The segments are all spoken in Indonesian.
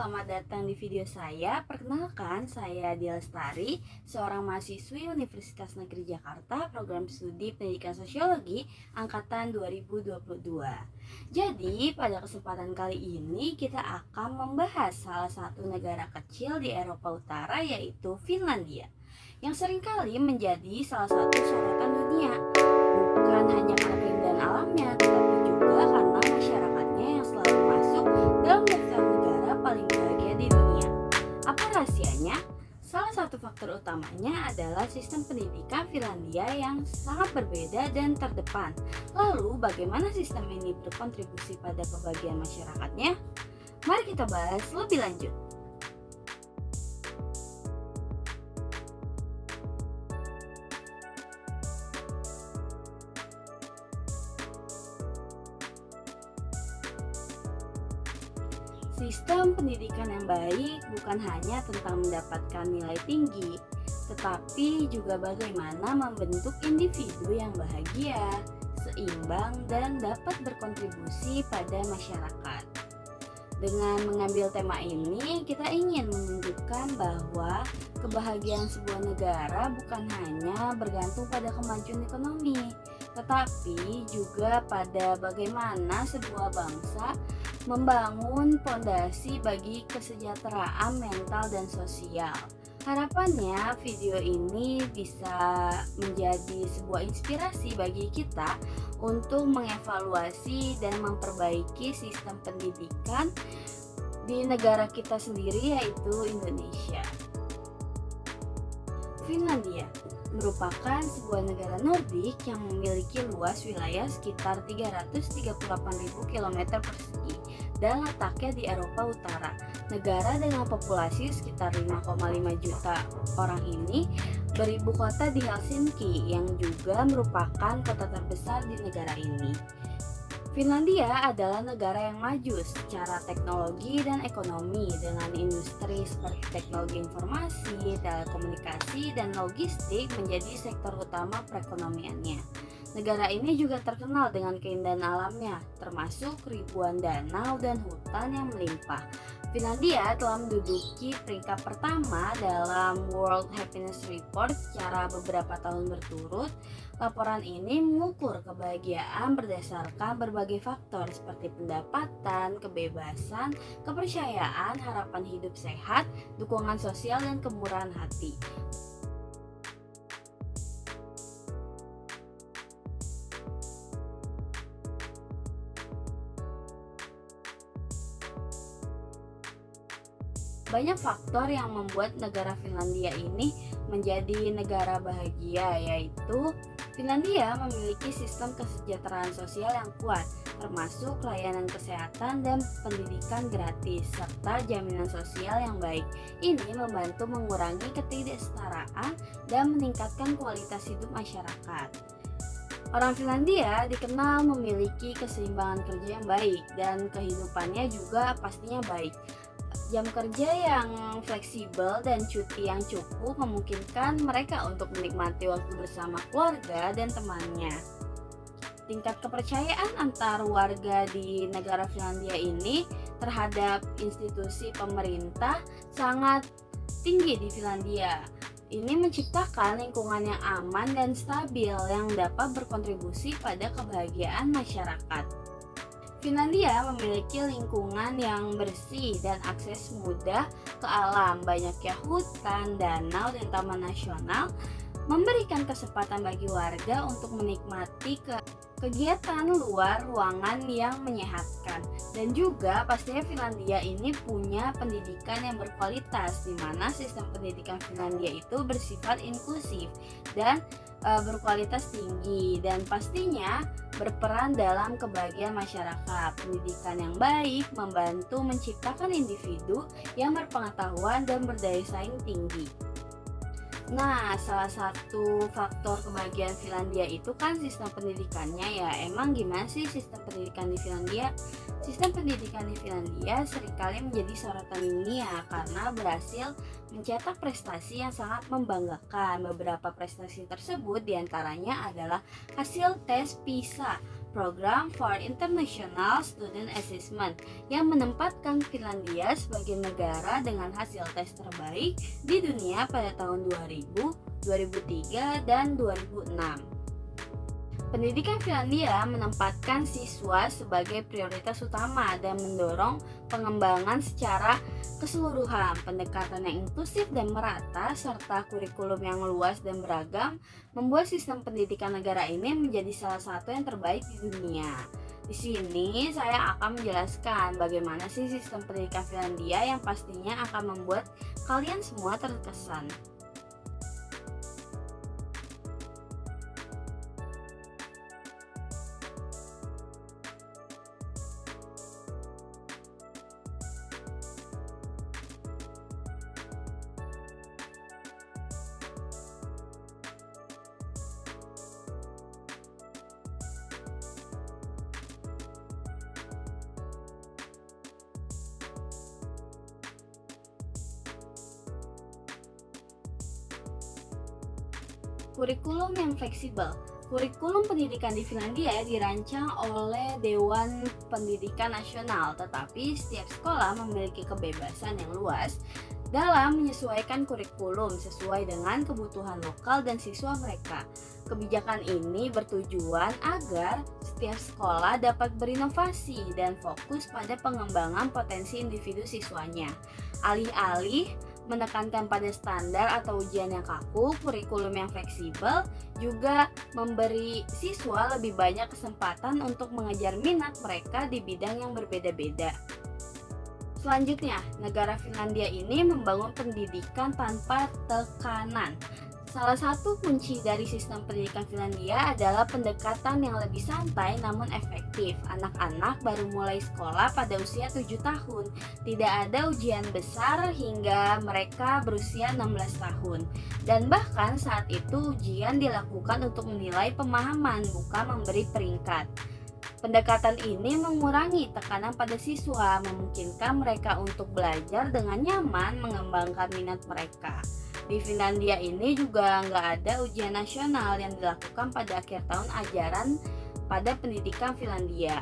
selamat datang di video saya. Perkenalkan, saya Dia Lestari, seorang mahasiswi Universitas Negeri Jakarta, program studi Pendidikan Sosiologi angkatan 2022. Jadi, pada kesempatan kali ini kita akan membahas salah satu negara kecil di Eropa Utara, yaitu Finlandia, yang seringkali menjadi salah satu sorotan dunia. Bukan hanya karena keindahan alamnya, tetapi juga karena masyarakatnya yang selalu masuk dalam daftar negara paling bahagia di dunia. Apa rahasianya? Salah satu faktor utamanya adalah sistem pendidikan Finlandia yang sangat berbeda dan terdepan. Lalu, bagaimana sistem ini berkontribusi pada kebahagiaan masyarakatnya? Mari kita bahas lebih lanjut. Sistem pendidikan yang baik bukan hanya tentang mendapatkan nilai tinggi, tetapi juga bagaimana membentuk individu yang bahagia, seimbang, dan dapat berkontribusi pada masyarakat. Dengan mengambil tema ini, kita ingin menunjukkan bahwa kebahagiaan sebuah negara bukan hanya bergantung pada kemajuan ekonomi, tetapi juga pada bagaimana sebuah bangsa membangun fondasi bagi kesejahteraan mental dan sosial. Harapannya video ini bisa menjadi sebuah inspirasi bagi kita untuk mengevaluasi dan memperbaiki sistem pendidikan di negara kita sendiri, yaitu Indonesia. Finlandia merupakan sebuah negara Nordik yang memiliki luas wilayah sekitar 338.000 km persegi dan letaknya di Eropa Utara. Negara dengan populasi sekitar 5,5 juta orang ini beribu kota di Helsinki, yang juga merupakan kota terbesar di negara ini. Finlandia adalah negara yang maju secara teknologi dan ekonomi, dengan industri seperti teknologi informasi, telekomunikasi, dan logistik menjadi sektor utama perekonomiannya. Negara ini juga terkenal dengan keindahan alamnya, termasuk ribuan danau dan hutan yang melimpah. Finlandia telah menduduki peringkat pertama dalam World Happiness Report secara beberapa tahun berturut. Laporan ini mengukur kebahagiaan berdasarkan berbagai faktor seperti pendapatan, kebebasan, kepercayaan, harapan hidup sehat, dukungan sosial, dan kemurahan hati. Banyak faktor yang membuat negara Finlandia ini menjadi negara bahagia, yaitu Finlandia memiliki sistem kesejahteraan sosial yang kuat, termasuk layanan kesehatan dan pendidikan gratis, serta jaminan sosial yang baik. Ini membantu mengurangi ketidaksetaraan dan meningkatkan kualitas hidup masyarakat. Orang Finlandia dikenal memiliki keseimbangan kerja yang baik dan kehidupannya juga pastinya baik. Jam kerja yang fleksibel dan cuti yang cukup memungkinkan mereka untuk menikmati waktu bersama keluarga dan temannya. Tingkat kepercayaan antar warga di negara Finlandia ini terhadap institusi pemerintah sangat tinggi di Finlandia. Ini menciptakan lingkungan yang aman dan stabil yang dapat berkontribusi pada kebahagiaan masyarakat. Finlandia memiliki lingkungan yang bersih dan akses mudah ke alam. Banyaknya hutan, danau, dan taman nasional memberikan kesempatan bagi warga untuk menikmati kegiatan luar ruangan yang menyehatkan. Dan juga pastinya Finlandia ini punya pendidikan yang berkualitas, di mana sistem pendidikan Finlandia itu bersifat inklusif dan berkualitas tinggi, dan pastinya berperan dalam kebahagiaan masyarakat. Pendidikan yang baik membantu menciptakan individu yang berpengetahuan dan berdaya saing tinggi. Nah, salah satu faktor kebahagiaan Finlandia itu kan sistem pendidikannya ya. Emang gimana sih sistem pendidikan di Finlandia? Sistem pendidikan di Finlandia seringkali menjadi sorotan dunia karena berhasil mencetak prestasi yang sangat membanggakan. Beberapa prestasi tersebut diantaranya adalah hasil tes PISA Program for International Student Assessment yang menempatkan Finlandia sebagai negara dengan hasil tes terbaik di dunia pada tahun 2000, 2003, dan 2006. Pendidikan Finlandia menempatkan siswa sebagai prioritas utama dan mendorong pengembangan secara keseluruhan. Pendekatan yang inklusif dan merata serta kurikulum yang luas dan beragam membuat sistem pendidikan negara ini menjadi salah satu yang terbaik di dunia. Di sini saya akan menjelaskan bagaimana sih sistem pendidikan Finlandia yang pastinya akan membuat kalian semua terkesan. Kurikulum yang fleksibel. Kurikulum pendidikan di Finlandia dirancang oleh Dewan Pendidikan Nasional, tetapi setiap sekolah memiliki kebebasan yang luas dalam menyesuaikan kurikulum sesuai dengan kebutuhan lokal dan siswa mereka. Kebijakan ini bertujuan agar setiap sekolah dapat berinovasi dan fokus pada pengembangan potensi individu siswanya. Alih-alih menekankan pada standar atau ujian yang kaku, kurikulum yang fleksibel juga memberi siswa lebih banyak kesempatan untuk mengejar minat mereka di bidang yang berbeda-beda. Selanjutnya, negara Finlandia ini membangun pendidikan tanpa tekanan. Salah satu kunci dari sistem pendidikan Finlandia adalah pendekatan yang lebih santai namun efektif. Anak-anak baru mulai sekolah pada usia 7 tahun. Tidak ada ujian besar hingga mereka berusia 16 tahun. Dan bahkan saat itu ujian dilakukan untuk menilai pemahaman, bukan memberi peringkat. Pendekatan ini mengurangi tekanan pada siswa, memungkinkan mereka untuk belajar dengan nyaman, mengembangkan minat mereka. Di Finlandia ini juga nggak ada ujian nasional yang dilakukan pada akhir tahun ajaran pada pendidikan Finlandia.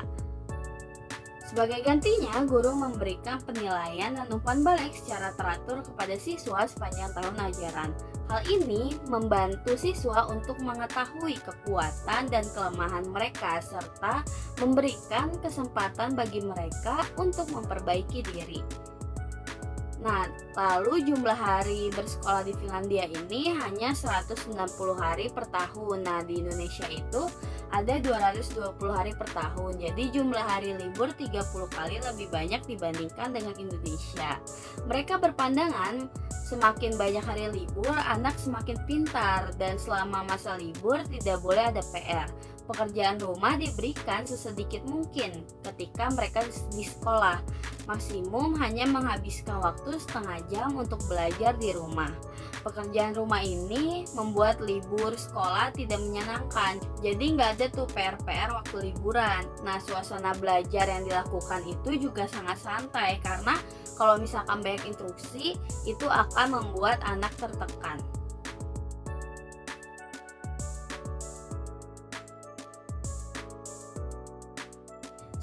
Sebagai gantinya, guru memberikan penilaian dan umpan balik secara teratur kepada siswa sepanjang tahun ajaran. Hal ini membantu siswa untuk mengetahui kekuatan dan kelemahan mereka serta memberikan kesempatan bagi mereka untuk memperbaiki diri. Nah, lalu jumlah hari bersekolah di Finlandia ini hanya 190 hari per tahun. Nah, di Indonesia itu ada 220 hari per tahun. Jadi jumlah hari libur 30 kali lebih banyak dibandingkan dengan Indonesia. Mereka berpandangan semakin banyak hari libur, anak semakin pintar dan selama masa libur tidak boleh ada PR. Pekerjaan rumah diberikan sesedikit mungkin ketika mereka di sekolah. Maksimum hanya menghabiskan waktu setengah jam untuk belajar di rumah. Pekerjaan rumah ini membuat libur sekolah tidak menyenangkan. Jadi nggak ada tuh PR-PR waktu liburan. Nah, suasana belajar yang dilakukan itu juga sangat santai karena kalau misalkan banyak instruksi itu akan membuat anak tertekan.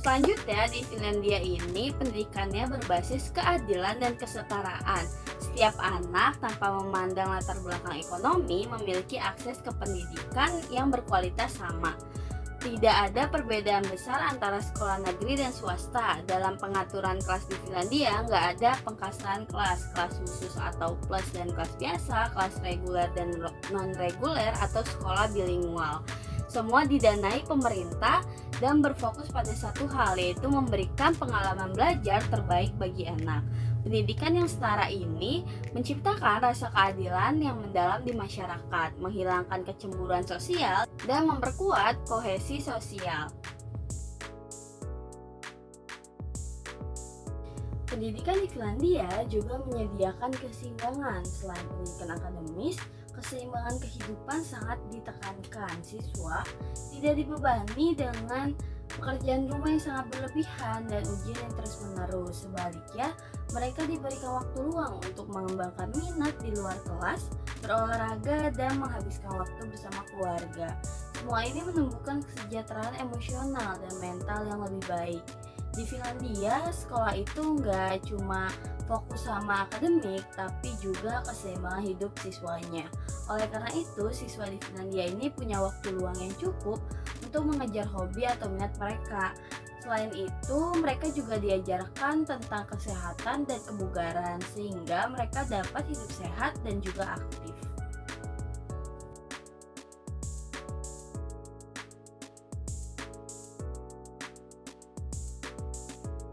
Selanjutnya, di Finlandia ini pendidikannya berbasis keadilan dan kesetaraan. Setiap anak tanpa memandang latar belakang ekonomi memiliki akses ke pendidikan yang berkualitas sama. Tidak ada perbedaan besar antara sekolah negeri dan swasta. Dalam pengaturan kelas di Finlandia, nggak ada pengkastean kelas khusus atau plus dan kelas biasa, kelas reguler dan non-reguler, atau sekolah bilingual. Semua didanai pemerintah dan berfokus pada satu hal, yaitu memberikan pengalaman belajar terbaik bagi anak. Pendidikan yang setara ini menciptakan rasa keadilan yang mendalam di masyarakat, menghilangkan kecemburuan sosial, dan memperkuat kohesi sosial. Pendidikan di Finlandia juga menyediakan keseimbangan. Selain pendidikan akademis, keseimbangan kehidupan sangat ditekankan. Siswa tidak dibebani dengan pekerjaan rumah yang sangat berlebihan dan ujian yang terus-menerus. Sebaliknya, mereka diberikan waktu luang untuk mengembangkan minat di luar kelas, berolahraga, dan menghabiskan waktu bersama keluarga. Semua ini menumbuhkan kesejahteraan emosional dan mental yang lebih baik. Di Finlandia, sekolah itu nggak cuma fokus sama akademik, tapi juga keseimbangan hidup siswanya. Oleh karena itu, siswa di Finlandia ini punya waktu luang yang cukup untuk mengejar hobi atau minat mereka. Selain itu, mereka juga diajarkan tentang kesehatan dan kebugaran, sehingga mereka dapat hidup sehat dan juga aktif.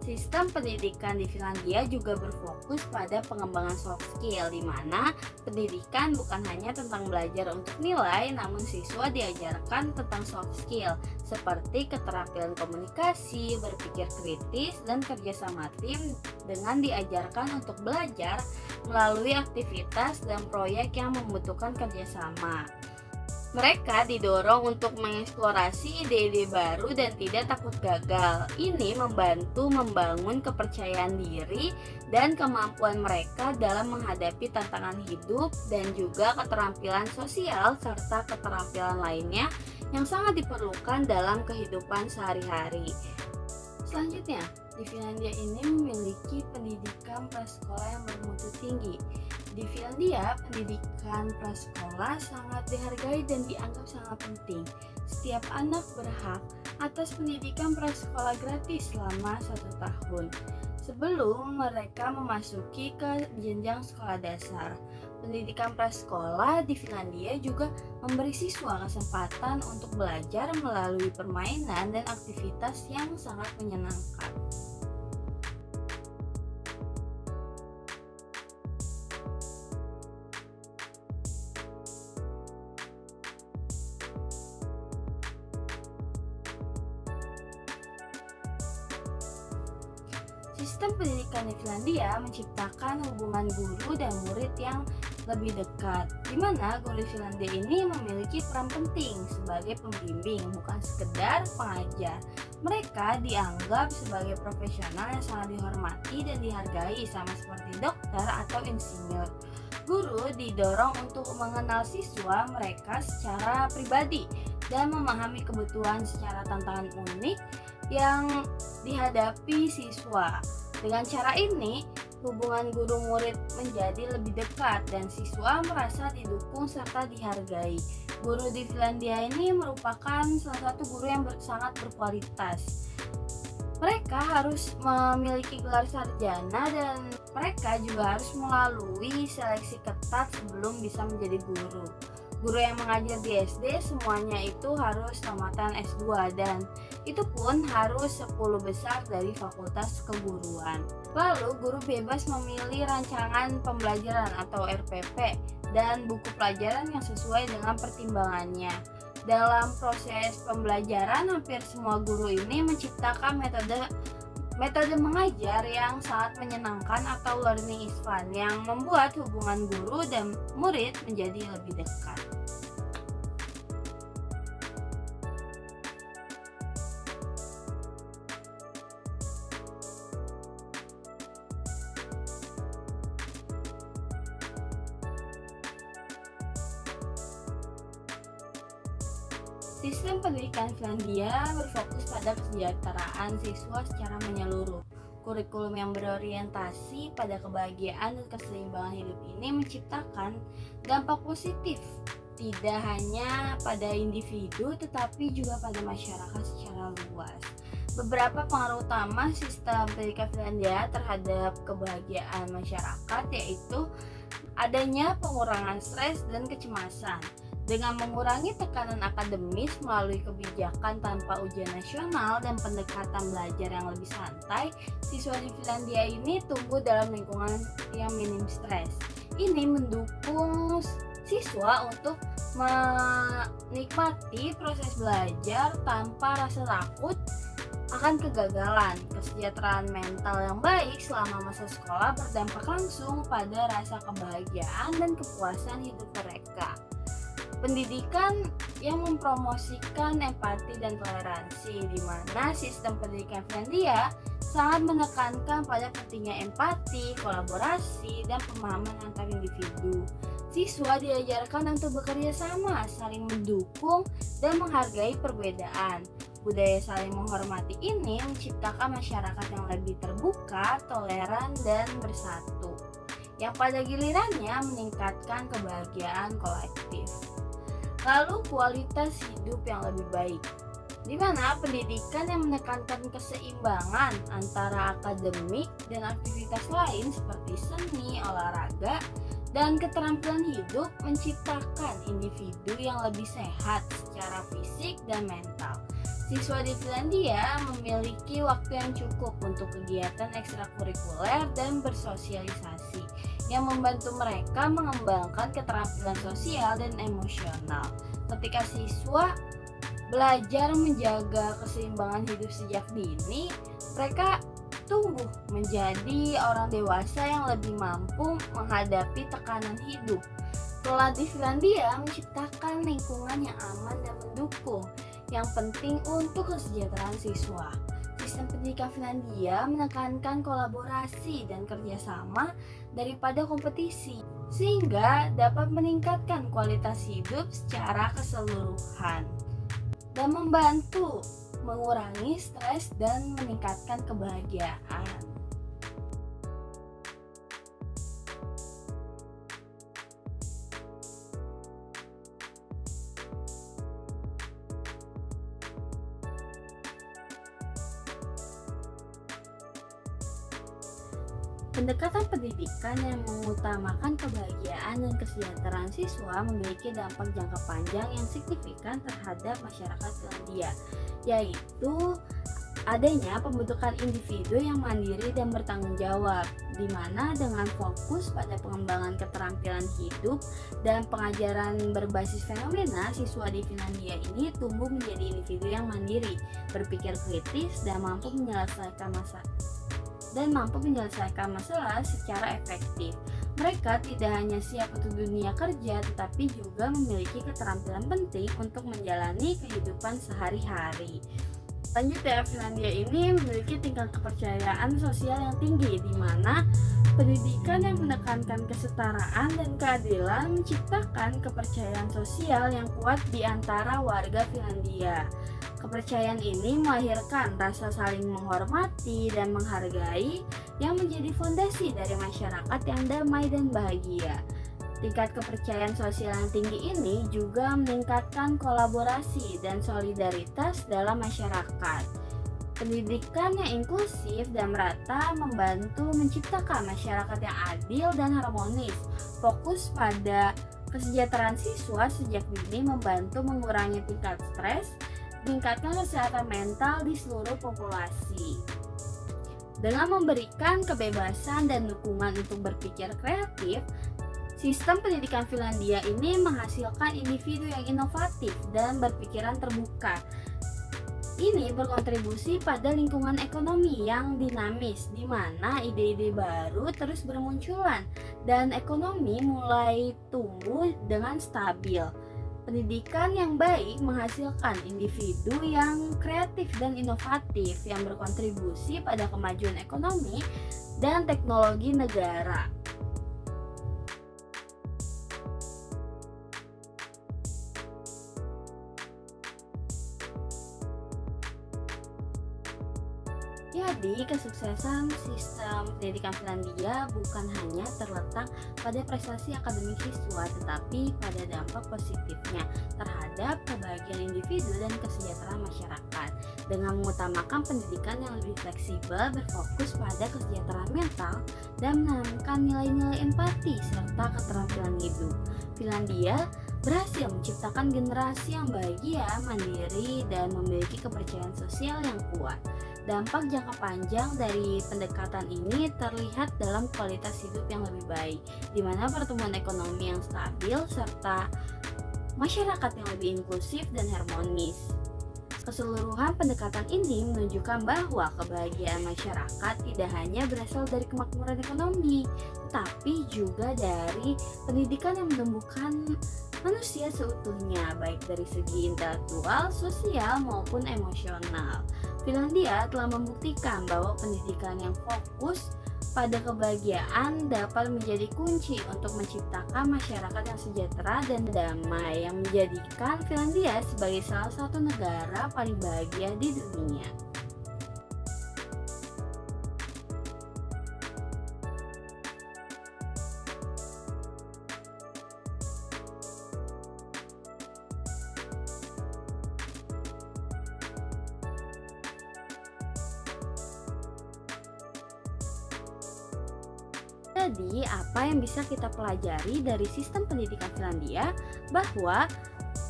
Sistem pendidikan di Finlandia juga berfokus pada pengembangan soft skill, di mana pendidikan bukan hanya tentang belajar untuk nilai, namun siswa diajarkan tentang soft skill seperti keterampilan komunikasi, berpikir kritis, dan kerjasama tim dengan diajarkan untuk belajar melalui aktivitas dan proyek yang membutuhkan kerjasama. Mereka didorong untuk mengeksplorasi ide-ide baru dan tidak takut gagal. Ini membantu membangun kepercayaan diri dan kemampuan mereka dalam menghadapi tantangan hidup dan juga keterampilan sosial serta keterampilan lainnya yang sangat diperlukan dalam kehidupan sehari-hari. Selanjutnya, di Finlandia ini memiliki pendidikan prasekolah yang bermutu tinggi. Di Finlandia, pendidikan prasekolah sangat dihargai dan dianggap sangat penting. Setiap anak berhak atas pendidikan prasekolah gratis selama 1 tahun sebelum mereka memasuki ke jenjang sekolah dasar. Pendidikan prasekolah di Finlandia juga memberi siswa kesempatan untuk belajar melalui permainan dan aktivitas yang sangat menyenangkan. Sistem pendidikan di Finlandia menciptakan hubungan guru dan murid yang lebih dekat, di mana guru di Finlandia ini memiliki peran penting sebagai pembimbing, bukan sekedar pengajar. Mereka dianggap sebagai profesional yang sangat dihormati dan dihargai, sama seperti dokter atau insinyur. Guru didorong untuk mengenal siswa mereka secara pribadi dan memahami kebutuhan secara tantangan unik yang dihadapi siswa. Dengan cara ini, hubungan guru murid menjadi lebih dekat dan siswa merasa didukung serta dihargai. Guru di Finlandia ini merupakan salah satu guru yang sangat berkualitas. Mereka harus memiliki gelar sarjana dan mereka juga harus melalui seleksi ketat sebelum bisa menjadi guru. Guru yang mengajar di SD semuanya itu harus tamatan S2 dan itu pun harus 10 besar dari fakultas keguruan. Lalu guru bebas memilih rancangan pembelajaran atau RPP dan buku pelajaran yang sesuai dengan pertimbangannya. Dalam proses pembelajaran, hampir semua guru ini menciptakan metode mengajar yang sangat menyenangkan atau learning is fun yang membuat hubungan guru dan murid menjadi lebih dekat. Sistem pendidikan Finlandia berfokus pada kesejahteraan siswa secara menyeluruh. Kurikulum yang berorientasi pada kebahagiaan dan keseimbangan hidup ini menciptakan dampak positif, tidak hanya pada individu tetapi juga pada masyarakat secara luas. Beberapa pengaruh utama sistem pendidikan Finlandia terhadap kebahagiaan masyarakat yaitu adanya pengurangan stres dan kecemasan. Dengan mengurangi tekanan akademis melalui kebijakan tanpa ujian nasional dan pendekatan belajar yang lebih santai, siswa di Finlandia ini tumbuh dalam lingkungan yang minim stres. Ini mendukung siswa untuk menikmati proses belajar tanpa rasa takut akan kegagalan. Kesejahteraan mental yang baik selama masa sekolah berdampak langsung pada rasa kebahagiaan dan kepuasan hidup mereka. Pendidikan yang mempromosikan empati dan toleransi, di mana sistem pendidikan Finlandia sangat menekankan pada pentingnya empati, kolaborasi, dan pemahaman antar individu. Siswa diajarkan untuk bekerja sama, saling mendukung, dan menghargai perbedaan. Budaya saling menghormati ini menciptakan masyarakat yang lebih terbuka, toleran, dan bersatu, yang pada gilirannya meningkatkan kebahagiaan kolektif. Lalu kualitas hidup yang lebih baik, di mana pendidikan yang menekankan keseimbangan antara akademik dan aktivitas lain seperti seni, olahraga, dan keterampilan hidup menciptakan individu yang lebih sehat secara fisik dan mental. Siswa di Finlandia memiliki waktu yang cukup untuk kegiatan ekstrakurikuler dan bersosialisasi yang membantu mereka mengembangkan keterampilan sosial dan emosional. Ketika siswa belajar menjaga keseimbangan hidup sejak dini, mereka tumbuh menjadi orang dewasa yang lebih mampu menghadapi tekanan hidup. Sekolah di Finlandia menciptakan lingkungan yang aman dan mendukung, yang penting untuk kesejahteraan siswa. Sistem pendidikan Finlandia menekankan kolaborasi dan kerjasama daripada kompetisi, sehingga dapat meningkatkan kualitas hidup secara keseluruhan dan membantu mengurangi stres dan meningkatkan kebahagiaan. Pendekatan pendidikan yang mengutamakan kebahagiaan dan kesejahteraan siswa memiliki dampak jangka panjang yang signifikan terhadap masyarakat Finlandia, yaitu adanya pembentukan individu yang mandiri dan bertanggung jawab, di mana dengan fokus pada pengembangan keterampilan hidup dan pengajaran berbasis fenomena, siswa di Finlandia ini tumbuh menjadi individu yang mandiri, berpikir kritis, dan mampu menyelesaikan masalah secara efektif. Mereka tidak hanya siap untuk dunia kerja, tetapi juga memiliki keterampilan penting untuk menjalani kehidupan sehari-hari. Selanjutnya, Finlandia ini memiliki tingkat kepercayaan sosial yang tinggi, di mana pendidikan yang menekankan kesetaraan dan keadilan menciptakan kepercayaan sosial yang kuat di antara warga Finlandia. Kepercayaan ini melahirkan rasa saling menghormati dan menghargai yang menjadi fondasi dari masyarakat yang damai dan bahagia. Tingkat kepercayaan sosial yang tinggi ini juga meningkatkan kolaborasi dan solidaritas dalam masyarakat. Pendidikan yang inklusif dan merata membantu menciptakan masyarakat yang adil dan harmonis. Fokus pada kesejahteraan siswa sejak dini membantu mengurangi tingkat stres, meningkatkan kesehatan mental di seluruh populasi. Dengan memberikan kebebasan dan dukungan untuk berpikir kreatif, sistem pendidikan Finlandia ini menghasilkan individu yang inovatif dan berpikiran terbuka. Ini berkontribusi pada lingkungan ekonomi yang dinamis, di mana ide-ide baru terus bermunculan dan ekonomi mulai tumbuh dengan stabil. Pendidikan yang baik menghasilkan individu yang kreatif dan inovatif yang berkontribusi pada kemajuan ekonomi dan teknologi negara. Jadi, kesuksesan sistem pendidikan Finlandia bukan hanya terletak pada prestasi akademik siswa, tetapi pada dampak positifnya terhadap kebahagiaan individu dan kesejahteraan masyarakat. Dengan mengutamakan pendidikan yang lebih fleksibel, berfokus pada kesejahteraan mental, dan menanamkan nilai-nilai empati serta keterampilan hidup, Finlandia berhasil menciptakan generasi yang bahagia, mandiri, dan memiliki kepercayaan sosial yang kuat. Dampak jangka panjang dari pendekatan ini terlihat dalam kualitas hidup yang lebih baik, di mana pertumbuhan ekonomi yang stabil serta masyarakat yang lebih inklusif dan harmonis. Keseluruhan pendekatan ini menunjukkan bahwa kebahagiaan masyarakat tidak hanya berasal dari kemakmuran ekonomi, tetapi juga dari pendidikan yang menumbuhkan manusia seutuhnya, baik dari segi intelektual, sosial, maupun emosional. Finlandia telah membuktikan bahwa pendidikan yang fokus pada kebahagiaan dapat menjadi kunci untuk menciptakan masyarakat yang sejahtera dan damai yang menjadikan Finlandia sebagai salah satu negara paling bahagia di dunia. Jadi, apa yang bisa kita pelajari dari sistem pendidikan Finlandia? Bahwa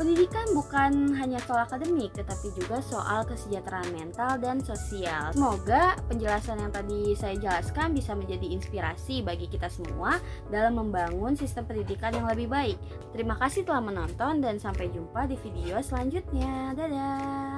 pendidikan bukan hanya soal akademik, tetapi juga soal kesejahteraan mental dan sosial. Semoga penjelasan yang tadi saya jelaskan bisa menjadi inspirasi bagi kita semua dalam membangun sistem pendidikan yang lebih baik. Terima kasih telah menonton dan sampai jumpa di video selanjutnya. Dadah!